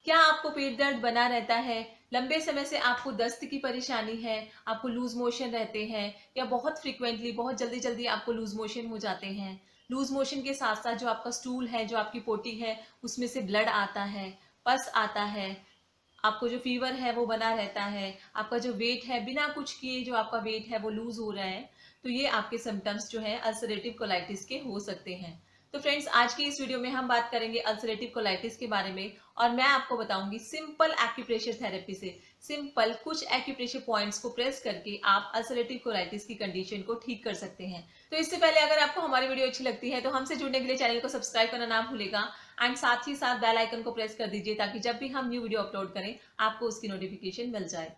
क्या आपको पेट दर्द बना रहता है? लंबे समय से आपको दस्त की परेशानी है, आपको लूज़ मोशन रहते हैं या बहुत फ्रीक्वेंटली बहुत जल्दी-जल्दी आपको लूज़ मोशन हो जाते हैं। लूज़ मोशन के साथ-साथ जो आपका स्टूल है, जो आपकी पोटी है, उसमें से ब्लड आता है, पस आता है, आपको जो फ़ीवर है वो बना रहता है, आपका जो वेट है बिना कुछ किए जो आपका वेट है वो लूज़ हो रहा है, तो ये आपके सिम्पटम्स जो हैं अल्सरेटिव कोलाइटिस के हो सकते हैं। तो फ्रेंड्स, आज की इस वीडियो में हम बात करेंगे अल्सरेटिव कोलाइटिस के बारे में और मैं आपको बताऊंगी सिंपल एक्यूप्रेशर थेरेपी से सिंपल कुछ एक्यूप्रेशर पॉइंट्स को प्रेस करके आप अल्सरेटिव कोलाइटिस की कंडीशन को ठीक कर सकते हैं। तो इससे पहले अगर आपको हमारी वीडियो अच्छी लगती है तो हमसे जुड़ने के लिए चैनल को सब्सक्राइब करना ना भूलेगा एंड साथ ही साथ बेल आइकन को प्रेस कर दीजिए ताकि जब भी हम न्यू वीडियो अपलोड करें आपको उसकी नोटिफिकेशन मिल जाए।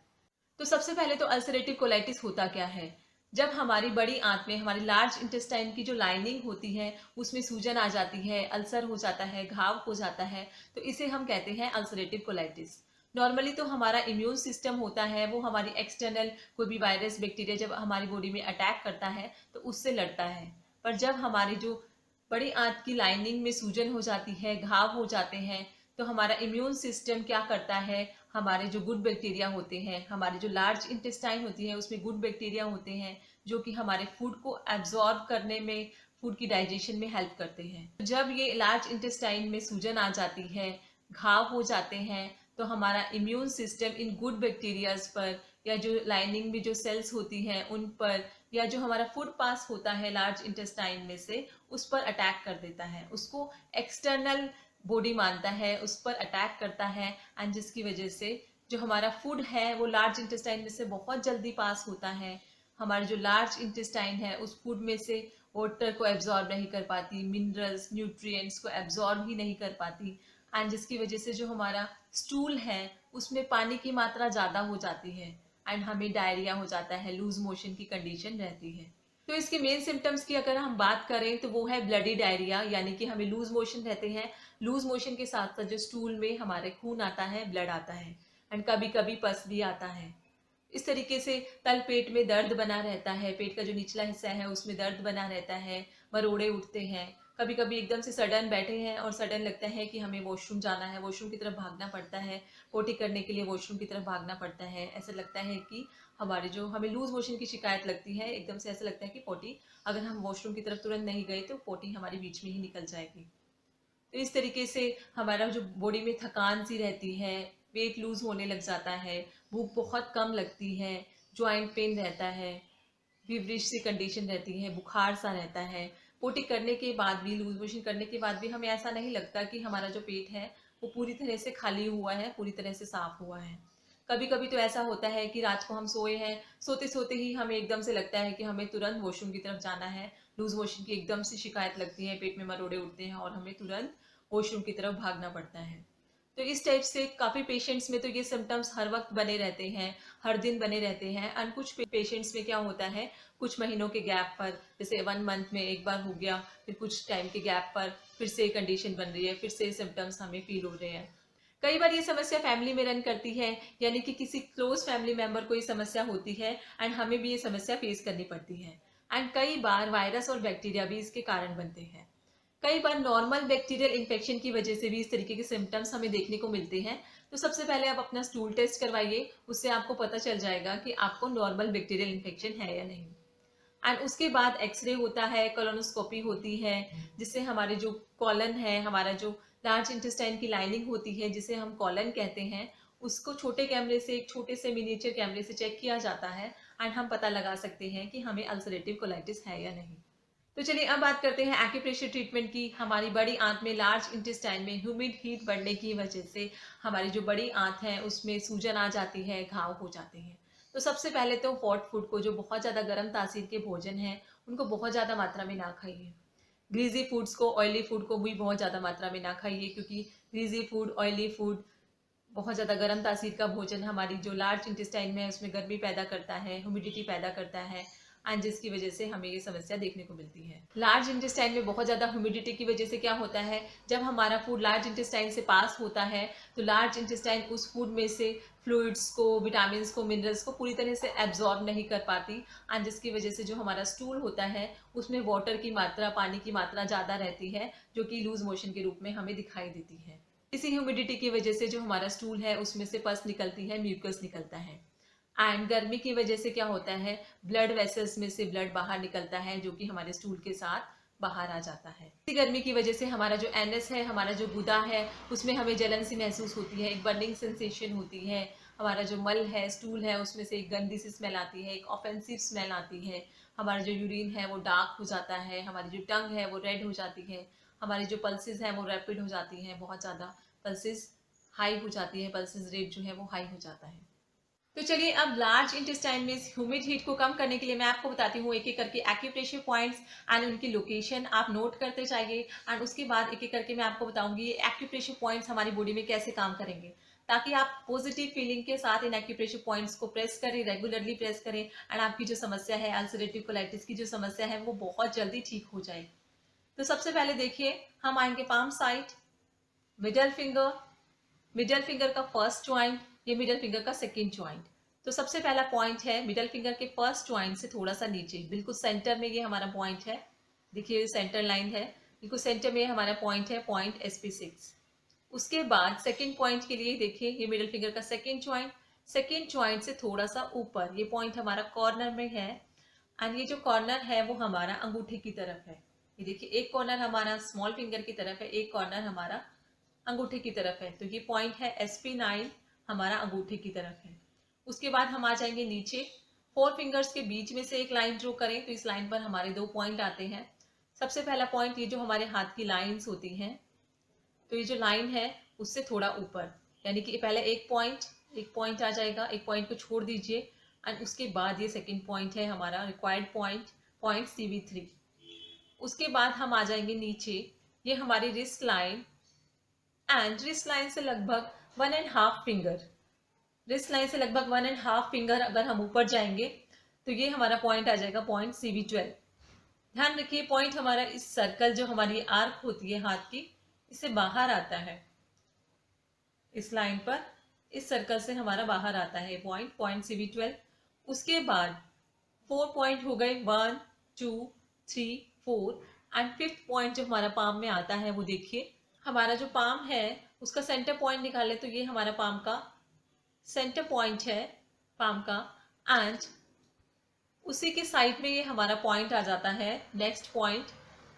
तो सबसे पहले तो अल्सरेटिव कोलाइटिस होता क्या है? जब हमारी बड़ी आंत में हमारी लार्ज इंटेस्टाइन की जो लाइनिंग होती है उसमें सूजन आ जाती है, अल्सर हो जाता है, घाव हो जाता है, तो इसे हम कहते हैं अल्सरेटिव कोलाइटिस। नॉर्मली तो हमारा इम्यून सिस्टम होता है वो हमारी एक्सटर्नल कोई भी वायरस बैक्टीरिया जब हमारी बॉडी में अटैक करता है तो उससे लड़ता है। पर जब हमारी जो बड़ी आंत की लाइनिंग में सूजन हो जाती है, घाव हो जाते हैं, तो हमारा इम्यून सिस्टम क्या करता है, हमारे जो गुड बैक्टीरिया होते हैं, हमारी जो लार्ज इंटेस्टाइन होती है उसमें गुड बैक्टीरिया होते हैं जो कि हमारे फूड को एब्जॉर्ब करने में, फूड की डाइजेशन में हेल्प करते हैं। जब ये लार्ज इंटेस्टाइन में सूजन आ जाती है, घाव हो जाते हैं, तो हमारा immune system in good bacterias पर या जो लाइनिंग में जो सेल्स होती हैं उन पर या जो हमारा फूड पास होता है लार्ज इंटेस्टाइन में से उस पर अटैक कर देता है, उसको एक्सटर्नल बॉडी मानता है, उस पर अटैक करता है एंड जिसकी वजह से जो हमारा फूड है वो लार्ज इंटेस्टाइन में से बहुत जल्दी पास होता है। हमारी जो लार्ज इंटेस्टाइन है उस फूड में से वाटर को एब्जॉर्ब नहीं कर पाती, मिनरल्स न्यूट्रिएंट्स को एब्जॉर्ब ही नहीं कर पाती एंड जिसकी वजह से जो हमारा स्टूल है उसमें पानी की मात्रा ज़्यादा हो जाती है एंड हमें डायरिया हो जाता है, लूज मोशन की कंडीशन रहती है। तो इसके मेन सिम्टम्स की अगर हम बात करें तो वो है ब्लडी डायरिया, यानी कि हमें लूज मोशन रहते हैं। लूज मोशन के साथ साथ जो स्टूल में हमारे खून आता है, ब्लड आता है एंड कभी कभी पस भी आता है। इस तरीके से तल पेट में दर्द बना रहता है, पेट का जो निचला हिस्सा है उसमें दर्द बना रहता है, मरोड़े उठते हैं, कभी कभी एकदम से सडन बैठे हैं और सडन लगता है कि हमें वॉशरूम जाना है, वॉशरूम की तरफ भागना पड़ता है, पोटी करने के लिए वॉशरूम की तरफ भागना पड़ता है। ऐसा लगता है कि हमारे जो हमें लूज मोशन की शिकायत लगती है, एकदम से ऐसा लगता है कि पोटी अगर हम वॉशरूम की तरफ तुरंत नहीं गए तो पोटी हमारे बीच में ही निकल जाएगी। तो इस तरीके से हमारा जो बॉडी में थकान सी रहती है, वेट लूज होने लग जाता है, भूख बहुत कम लगती है, ज्वाइंट पेन रहता है, फीवरिश सी कंडीशन रहती है, बुखार सा रहता है। पोटी करने के बाद भी, लूज मोशन करने के बाद भी हमें ऐसा नहीं लगता कि हमारा जो पेट है वो पूरी तरह से खाली हुआ है, पूरी तरह से साफ हुआ है। कभी कभी तो ऐसा होता है कि रात को हम सोए हैं, सोते सोते ही हमें एकदम से लगता है कि हमें तुरंत वॉशरूम की तरफ जाना है, लूज मोशन की एकदम से शिकायत लगती है, पेट में मरोड़े उठते हैं और हमें तुरंत वॉशरूम की तरफ भागना पड़ता है। तो इस टाइप से काफ़ी पेशेंट्स में तो ये सिम्टम्स हर वक्त बने रहते हैं, हर दिन बने रहते हैं एंड कुछ पेशेंट्स में क्या होता है, कुछ महीनों के गैप पर, जैसे 1 मंथ में एक बार हो गया, फिर कुछ टाइम के गैप पर फिर से कंडीशन बन रही है, फिर से सिम्टम्स हमें फील हो रहे हैं। कई बार ये समस्या फैमिली में रन करती है, यानी कि किसी क्लोज फैमिली मेंबर को ये समस्या होती है एंड हमें भी ये समस्या फेस करनी पड़ती है एंड कई बार वायरस और बैक्टीरिया भी इसके कारण बनते हैं। कई बार नॉर्मल बैक्टीरियल इन्फेक्शन की वजह से भी इस तरीके के सिम्टम्स हमें देखने को मिलते हैं। तो सबसे पहले आप अपना स्टूल टेस्ट करवाइए, उससे आपको पता चल जाएगा कि आपको नॉर्मल बैक्टीरियल इन्फेक्शन है या नहीं। एंड उसके बाद एक्सरे होता है, कोलोनोस्कोपी होती है, जिससे हमारे जो कॉलन है, हमारा जो लार्ज इंटेस्टाइन की लाइनिंग होती है जिसे हम कॉलन कहते हैं, उसको छोटे कैमरे से, एक छोटे से मिनिएचर कैमरे से चेक किया जाता है एंड हम पता लगा सकते हैं कि हमें अल्सरेटिव कोलाइटिस है या नहीं। तो चलिए अब बात करते हैं एक्यूप्रेशर ट्रीटमेंट की। हमारी बड़ी आंत में, लार्ज इंटेस्टाइन में ह्यूमिड हीट बढ़ने की वजह से हमारी जो बड़ी आंत है उसमें सूजन आ जाती है, घाव हो जाते हैं। तो सबसे पहले तो हॉट फूड को, जो बहुत ज़्यादा गर्म तासीर के भोजन हैं, उनको बहुत ज़्यादा मात्रा में ना खाइए। ग्रीजी फूड्स को, ऑयली फूड को भी बहुत ज़्यादा मात्रा में ना खाइए, क्योंकि ग्रीजी फूड, ऑयली फूड, बहुत ज़्यादा गर्म तासीर का भोजन हमारी जो लार्ज इंटेस्टाइन में है उसमें गर्मी पैदा करता है, ह्यूमिडिटी पैदा करता है एंड जिसकी वजह से हमें ये समस्या देखने को मिलती है। लार्ज इंटेस्टाइन में बहुत ज़्यादा ह्यूमिडिटी की वजह से क्या होता है, जब हमारा फूड लार्ज इंटेस्टाइन से पास होता है तो लार्ज इंटेस्टाइन उस फूड में से फ्लूइड्स को, विटामिन को, मिनरल्स को पूरी तरह से एब्जॉर्ब नहीं कर पाती एंड जिसकी वजह से जो हमारा स्टूल होता है उसमें वाटर की मात्रा, पानी की मात्रा ज़्यादा रहती है, जो कि लूज मोशन के रूप में हमें दिखाई देती है। इसी ह्यूमिडिटी की वजह से जो हमारा स्टूल है उसमें से पस निकलती है, म्यूकस निकलता है। एंड गर्मी की वजह से क्या होता है, ब्लड वेसल्स में से ब्लड बाहर निकलता है जो कि हमारे स्टूल के साथ बाहर आ जाता है। इसी गर्मी की वजह से हमारा जो एनएस है, हमारा जो गुदा है, उसमें हमें जलन सी महसूस होती है, एक बर्निंग सेंसेशन होती है। हमारा जो मल है, स्टूल है, उसमें से एक गंदी सी स्मेल आती है, एक ऑफेंसिव स्मेल आती है। हमारा जो यूरिन है वो डार्क हो जाता है, हमारी जो टंग है वो रेड हो जाती है, हमारी जो पल्सेस हैं वो रैपिड हो जाती हैं, बहुत ज़्यादा पल्सेस हाई हो जाती है, पल्सेस रेट जो है वो हाई हो जाता है। तो चलिए अब लार्ज इंटेस्टाइन में ह्यूमिड हीट को कम करने के लिए मैं आपको बताती हूँ एक एक करके एक्यूप्रेशर पॉइंट्स एंड उनकी लोकेशन आप नोट करते जाइए। एंड उसके बाद एक एक करके मैं आपको बताऊंगी ये एक्यूप्रेशर पॉइंट्स हमारी बॉडी में कैसे काम करेंगे, ताकि आप पॉजिटिव फीलिंग के साथ इन एक्यूप्रेशर पॉइंट्स को प्रेस करें, रेगुलरली प्रेस करें एंड आपकी जो समस्या है अल्सरेटिव कोलाइटिस की जो समस्या है वो बहुत जल्दी ठीक हो जाए। तो सबसे पहले देखिए हम आएंगे palm side, middle finger, middle finger का फर्स्ट ज्वाइंट, ये मिडल फिंगर का सेकंड ज्वाइंट। तो सबसे पहला पॉइंट है मिडल फिंगर के फर्स्ट ज्वाइंट से थोड़ा सा नीचे, बिल्कुल सेंटर में ये हमारा पॉइंट है। देखिए सेंटर लाइन है, बिल्कुल सेंटर में हमारा पॉइंट है, पॉइंट SP6। उसके बाद सेकंड पॉइंट के लिए देखिए ये मिडल फिंगर का सेकंड ज्वाइंट, सेकंड ज्वाइंट से थोड़ा सा ऊपर ये पॉइंट हमारा कॉर्नर में है। एंड ये जो कॉर्नर है वो हमारा अंगूठे की तरफ है। ये देखिए एक कॉर्नर हमारा स्मॉल फिंगर की तरफ है, एक कॉर्नर हमारा अंगूठे की तरफ है। तो ये पॉइंट है SP9 हमारा अंगूठे की तरफ है। उसके बाद हम आ जाएंगे नीचे, 4 फिंगर्स के बीच में से एक लाइन ड्रॉ करें तो इस लाइन पर हमारे 2 पॉइंट आते हैं। सबसे पहला पॉइंट ये जो हमारे हाथ की लाइंस होती हैं, तो ये जो लाइन है उससे थोड़ा ऊपर, यानी कि पहले एक पॉइंट आ जाएगा, एक पॉइंट को छोड़ दीजिए एंड उसके बाद ये सेकेंड पॉइंट है हमारा रिक्वायर्ड पॉइंट, पॉइंट CV3। उसके बाद हम आ जाएंगे नीचे, ये हमारी wrist line and wrist line से लगभग 1.5 फिंगर, रिस्ट लाइन से लगभग 1.5 फिंगर अगर हम ऊपर जाएंगे तो ये हमारा पॉइंट आ जाएगा पॉइंट CV12। ध्यान रखिए पॉइंट हमारा इस सर्कल जो हमारी आर्क होती है हाथ की, इससे बाहर आता है, इस लाइन पर इस सर्कल से हमारा बाहर आता है पॉइंट, पॉइंट CV12। उसके बाद 4 पॉइंट हो गए, 1 2 3 4 एंड 5th पॉइंट जो हमारा पाम में आता है वो देखिए, हमारा जो पाम है उसका सेंटर पॉइंट निकाले तो ये हमारा पाम का सेंटर पॉइंट है, पाम का। एंड उसी के साइड में ये हमारा पॉइंट आ जाता है नेक्स्ट पॉइंट।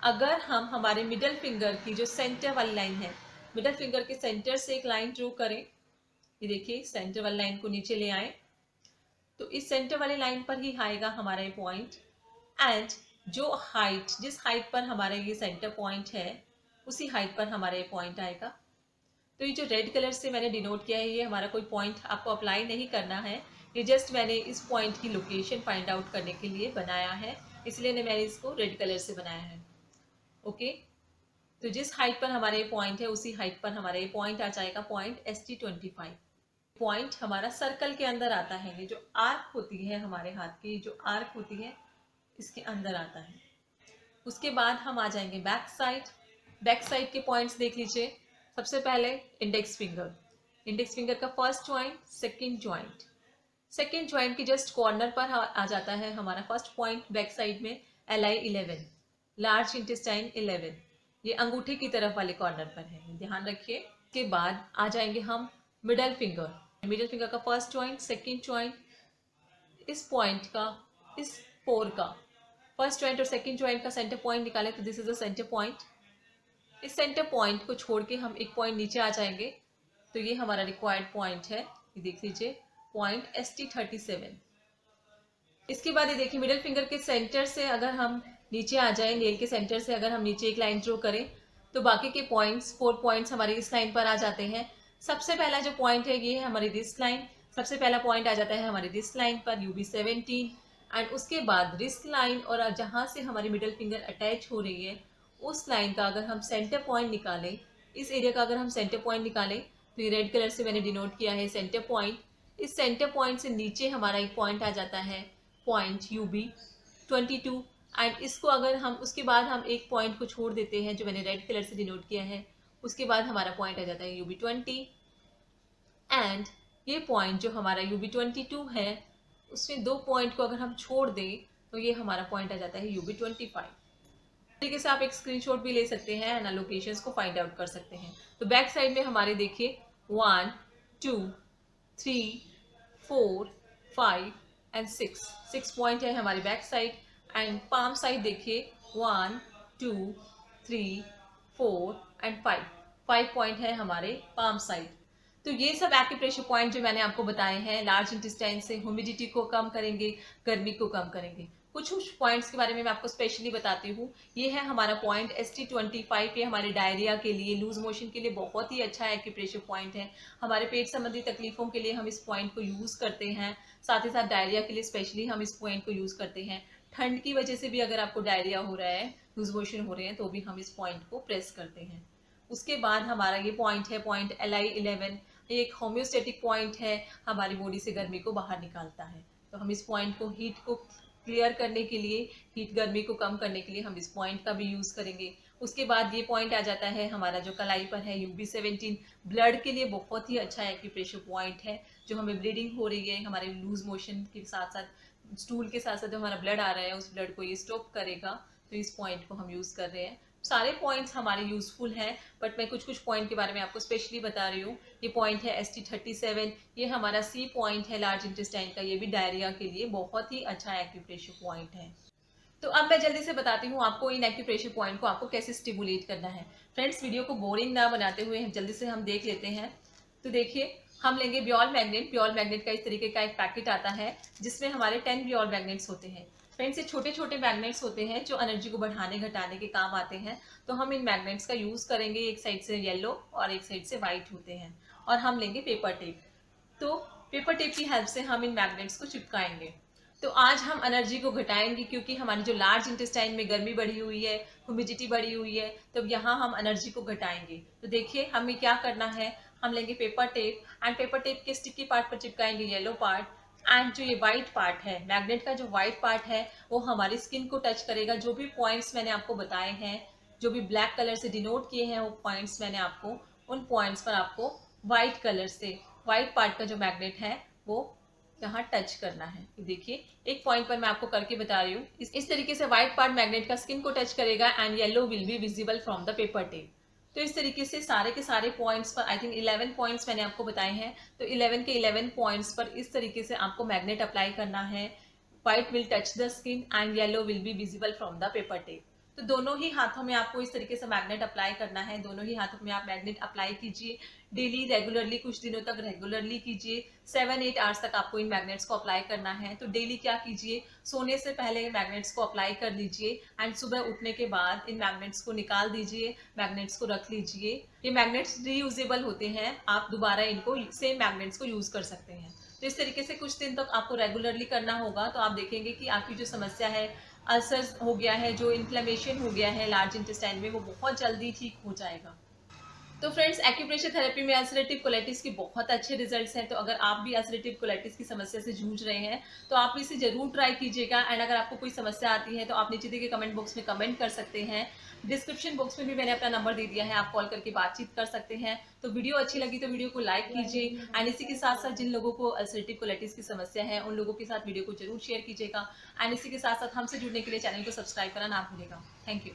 अगर हम हमारे मिडल फिंगर की जो सेंटर वाली लाइन है, मिडल फिंगर के सेंटर से एक लाइन ड्रॉ करें, ये देखिए सेंटर वाली लाइन को नीचे ले आए तो इस सेंटर वाली लाइन पर ही आएगा हमारा ये पॉइंट। एंड जो हाइट, जिस हाइट पर हमारा ये सेंटर पॉइंट है उसी हाइट पर हमारा ये पॉइंट आएगा। तो ये जो रेड कलर से मैंने डिनोट किया है ये हमारा कोई पॉइंट आपको अप्लाई नहीं करना है, ये जस्ट मैंने इस पॉइंट की लोकेशन फाइंड आउट करने के लिए बनाया है, इसलिए मैंने इसको रेड कलर से बनाया है। ओके, तो जिस हाइट पर हमारा ये पॉइंट है उसी हाइट पर हमारा ये पॉइंट आ जाएगा, पॉइंट ST25। पॉइंट हमारा सर्कल के अंदर आता है, ये जो आर्क होती है हमारे हाथ की, जो आर्क होती है इसके अंदर आता है। उसके बाद हम आ जाएंगे बैक साइड, बैक साइड के पॉइंट्स देख लीजिए। सबसे पहले इंडेक्स फिंगर, इंडेक्स फिंगर का first joint, second joint, second joint की जस्ट कॉर्नर पर आ जाता है हमारा फर्स्ट पॉइंट बैक साइड में LI11, लार्ज इंटेस्टाइन 11, ये अंगूठे की तरफ वाले कॉर्नर पर है, ध्यान रखिए। के बाद आ जाएंगे हम मिडल फिंगर, मिडल फिंगर का फर्स्ट ज्वाइंट, सेकंड ज्वाइंट, इस पॉइंट का, इस पोर का फर्स्ट ज्वाइंट और सेकंड ज्वाइंट का सेंटर पॉइंट निकाले तो this is the centre point. इस सेंटर पॉइंट को छोड़ के हम एक पॉइंट नीचे आ जाएंगे तो ये हमारा रिक्वायर्ड पॉइंट है, ये देख लीजिए पॉइंट ST37। इसके बाद ये देखिए मिडिल फिंगर के सेंटर से अगर हम नीचे आ जाएं, नेल के सेंटर से अगर हम नीचे एक लाइन ड्रॉ करें तो बाकी के पॉइंट्स 4 पॉइंट्स हमारी इस लाइन पर आ जाते हैं। सबसे पहला जो पॉइंट है ये है हमारी रिस्ट लाइन, सबसे पहला पॉइंट आ जाता है हमारी रिस्ट लाइन पर UB17 एंड उसके बाद रिस्ट लाइन और जहाँ से हमारी मिडिल फिंगर अटैच हो रही है उस लाइन का अगर हम सेंटर पॉइंट निकालें, इस एरिया का अगर हम सेंटर पॉइंट निकालें तो ये रेड कलर से मैंने डिनोट किया है सेंटर पॉइंट। इस सेंटर पॉइंट से नीचे हमारा एक पॉइंट आ जाता है पॉइंट UB22 एंड इसको अगर हम उसके बाद हम एक पॉइंट को छोड़ देते हैं जो मैंने रेड कलर से डिनोट किया है, उसके बाद हमारा पॉइंट आ जाता है UB20 एंड ये पॉइंट जो हमारा UB22 है उसमें 2 पॉइंट को अगर हम छोड़ दें तो ये हमारा पॉइंट आ जाता है UB25। तरीके से आप एक स्क्रीनशॉट भी ले सकते हैं एंड लोकेशंस को फाइंड आउट कर सकते हैं। तो बैक साइड में हमारे देखिए 1 2 3 4 5 एंड 6 पॉइंट है हमारी back side. And palm side देखिए 1 2 3 4 एंड 5 पॉइंट है हमारे पाम साइड। तो ये सब एक्यूप्रेशर पॉइंट जो मैंने आपको बताए हैं लार्ज इंटेस्टाइन से ह्यूमिडिटी को कम करेंगे, गर्मी को कम करेंगे। कुछ पॉइंट्स के बारे में मैं आपको स्पेशली बताती हूँ। ये है हमारा पॉइंट ST25, ये हमारे डायरिया के लिए, लूज मोशन के लिए बहुत ही अच्छा एक्यूप्रेशर पॉइंट है। हमारे पेट संबंधी तकलीफों के लिए हम इस पॉइंट को यूज़ करते हैं, साथ ही साथ डायरिया के लिए स्पेशली हम इस पॉइंट को यूज़ करते हैं। ठंड की वजह से भी अगर आपको डायरिया हो रहा है, लूज मोशन हो रहे हैं, तो भी हम इस पॉइंट को प्रेस करते हैं। उसके बाद हमारा ये पॉइंट है पॉइंट LI11, एक होम्योस्टेटिक पॉइंट है, हमारी बॉडी से गर्मी को बाहर निकालता है। तो हम इस पॉइंट को हीट को क्लियर करने के लिए, हीट गर्मी को कम करने के लिए हम इस पॉइंट का भी यूज़ करेंगे। उसके बाद ये पॉइंट आ जाता है हमारा जो कलाई पर है UB17, ब्लड के लिए बहुत ही अच्छा एक्यूप्रेशर पॉइंट है। जो हमें ब्लीडिंग हो रही है, हमारे लूज मोशन के साथ साथ स्टूल के साथ साथ जो हमारा ब्लड आ रहा है उस ब्लड को ये स्टॉप करेगा। तो इस पॉइंट को हम यूज़ कर रहे हैं। सारे पॉइंट्स हमारे यूजफुल हैं, बट मैं कुछ पॉइंट के बारे में आपको स्पेशली बता रही हूँ। ये पॉइंट है ST37, ये हमारा C पॉइंट है लार्ज इंटेस्टाइन का, ये भी डायरिया के लिए बहुत ही अच्छा एक्यूप्रेशर पॉइंट है। तो अब मैं जल्दी से बताती हूँ आपको इन एक्यूप्रेशर पॉइंट को आपको कैसे स्टिमुलेट करना है। फ्रेंड्स, वीडियो को बोरिंग ना बनाते हुए जल्दी से हम देख लेते हैं। तो देखिए, हम लेंगे ब्योल मैग्नेट। ब्योल मैग्नेट का इस तरीके का एक पैकेट आता है जिसमें हमारे 10 ब्योल मैग्नेट्स होते हैं। फ्रेंड्स, ये छोटे छोटे मैग्नेट्स होते हैं जो एनर्जी को बढ़ाने घटाने के काम आते हैं। तो हम इन मैग्नेट्स का यूज़ करेंगे। एक साइड से येलो और एक साइड से वाइट होते हैं। और हम लेंगे पेपर टेप। तो पेपर टेप की हेल्प से हम इन मैग्नेट्स को चिपकाएंगे। तो आज हम एनर्जी को घटाएंगे क्योंकि हमारी जो लार्ज इंटेस्टाइन में गर्मी बढ़ी हुई है, ह्यूमिडिटी बढ़ी हुई है, तो यहाँ हम एनर्जी को घटाएंगे। तो देखिए, हमें क्या करना है, हम लेंगे paper tape and paper tape के स्टिकी पार्ट पर चिपकाएंगे येलो पार्ट। एंड जो ये वाइट पार्ट है, मैग्नेट का जो वाइट पार्ट है, वो हमारी स्किन को टच करेगा। जो भी पॉइंट्स मैंने आपको बताए हैं, जो भी ब्लैक कलर से डिनोट किए हैं वो पॉइंट्स मैंने आपको, उन पॉइंट्स पर आपको वाइट कलर से, वाइट पार्ट का जो मैग्नेट है वो यहाँ टच करना है। देखिए, एक पॉइंट पर मैं आपको करके बता रही हूँ। इस तरीके से व्हाइट पार्ट मैग्नेट का स्किन को टच करेगा and yellow will be visible from the paper tape. तो इस तरीके से सारे के सारे पॉइंट्स पर, आई थिंक 11 पॉइंट्स मैंने आपको बताए हैं, तो 11 के 11 पॉइंट्स पर इस तरीके से आपको मैग्नेट अप्लाई करना है। White will touch the skin and yellow will be visible from the paper tape. तो दोनों ही हाथों में आपको इस तरीके से मैग्नेट अप्लाई करना है। दोनों ही हाथों में आप मैग्नेट अप्लाई कीजिए। डेली रेगुलरली, कुछ दिनों तक रेगुलरली कीजिए। 7-8 आवर्स तक आपको इन मैग्नेट्स को अप्लाई करना है। तो डेली क्या कीजिए, सोने से पहले मैग्नेट्स को अप्लाई कर लीजिए एंड सुबह उठने के बाद इन मैग्नेट्स को निकाल दीजिए, मैग्नेट्स को रख लीजिए। ये मैग्नेट्स रीयूजेबल होते हैं, आप दोबारा इनको सेम मैग्नेट्स को यूज कर सकते हैं। तो इस तरीके से कुछ दिन तक आपको रेगुलरली करना होगा। तो आप देखेंगे कि आपकी जो समस्या है, अल्सर हो गया है, जो इन्फ्लेमेशन हो गया है लार्ज इंटेस्टाइन में, वो बहुत जल्दी ठीक हो जाएगा। तो फ्रेंड्स, एक्यूप्रेशर थेरेपी में अल्सरेटिव कोलाइटिस के बहुत अच्छे रिजल्ट्स हैं। तो अगर आप भी अल्सरेटिव कोलाइटिस की समस्या से जूझ रहे हैं तो आप इसे जरूर ट्राई कीजिएगा। एंड अगर आपको कोई समस्या आती है तो आप नीचे दिए गए कमेंट बॉक्स में कमेंट कर सकते हैं। डिस्क्रिप्शन बॉक्स में भी मैंने अपना नंबर दे दिया है, आप कॉल करके बातचीत कर सकते हैं। तो वीडियो अच्छी लगी तो वीडियो को लाइक कीजिए एंड इसी के साथ साथ जिन लोगों को अल्सरेटिव कोलाइटिस की समस्या है उन लोगों के साथ वीडियो को जरूर शेयर कीजिएगा। एंड इसी के साथ साथ हमसे जुड़ने के लिए चैनल को सब्सक्राइब करना ना भूलिएगा। Thank you.